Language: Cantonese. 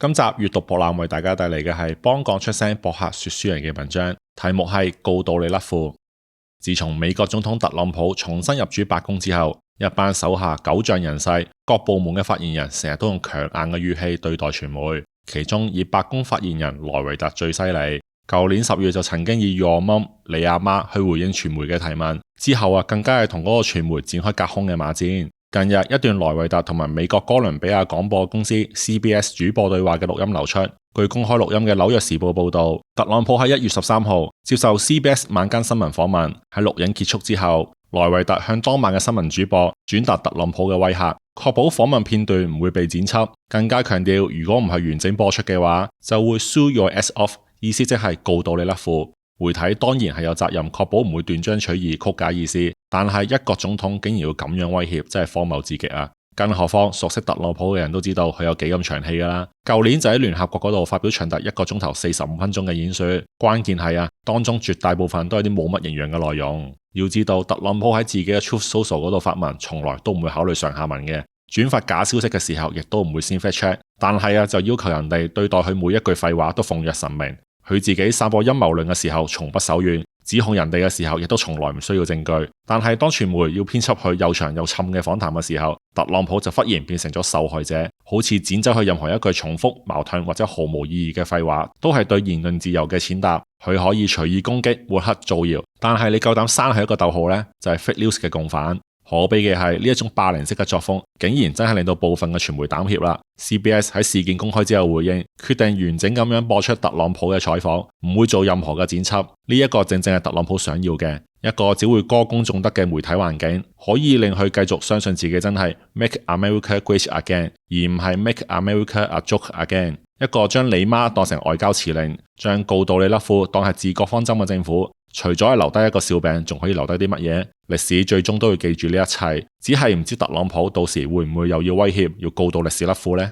今集閱讀博覽為大家帶嚟嘅係幫講出聲博客說書人嘅文章，題目係告到你甩褲。自從美國總統特朗普重新入主白宮之後，一班手下狗仗人勢，各部門嘅發言人成日都用強硬嘅語氣對待傳媒，其中以白宮發言人萊維特最犀利。舊年10月就曾經以 Your Mom 你阿媽去回應傳媒嘅提問，之後更加係同嗰個傳媒展開隔空嘅罵戰。近日一段萊維特同埋美國哥倫比亞廣播公司 CBS 主播對話嘅錄音流出。據公開錄音嘅紐約時報報道，特朗普喺1月13號接受 CBS 晚間新聞訪問，喺錄影結束之後，萊維特向當晚嘅新聞主播轉達特朗普嘅威嚇，確保訪問片段唔會被剪輯，更加強調如果唔係完整播出嘅話，就會 sue your ass off， 意思即係告到你甩褲。媒體當然係有責任確保唔會斷章取義曲解意思，但係一個總統竟然要咁樣威脅，真係荒謬至極啊！更何況熟悉特朗普嘅人都知道佢有幾咁長氣㗎啦。舊年就喺聯合國嗰度發表長達1個鐘頭45分鐘嘅演說，關鍵係當中絕大部分都係啲冇乜營養嘅內容。要知道特朗普喺自己嘅 Truth Social 嗰度發文，從來都唔會考慮上下文嘅。轉發假消息嘅時候，亦都唔會先 fact check，但係就要求人哋對待佢每一句廢話都奉若神明。佢自己散播陰謀論嘅時候從不手軟，指控人哋嘅時候亦都從來唔需要證據。但係當傳媒要編輯佢又長又沉嘅訪談嘅時候，特朗普就忽然變成咗受害者，好似剪走佢任何一句重複、矛盾或者毫無意義嘅廢話，都係對言論自由嘅踐踏。佢可以隨意攻擊、抹黑、造謠，但係你夠膽刪佢一個逗號呢，就係 fake news 嘅共犯。可悲嘅係呢一種霸凌式嘅作風，竟然真係令到部分嘅傳媒膽怯啦。CBS 喺事件公開之後回應，決定完整咁樣播出特朗普嘅採訪，唔會做任何嘅剪輯。呢一個正正係特朗普想要嘅，一個只會歌功頌德嘅媒體環境，可以令佢繼續相信自己真係 Make America Great Again， 而唔係 Make America a Joke Again。一個將你媽當成外交辭令，將告到你甩褲當係治國方針嘅政府，除咗係留低一個笑柄，仲可以留低啲乜嘢？歷史最終都會記住呢一切，只係唔知特朗普到時會唔會又要威脅要告到歷史甩褲呢？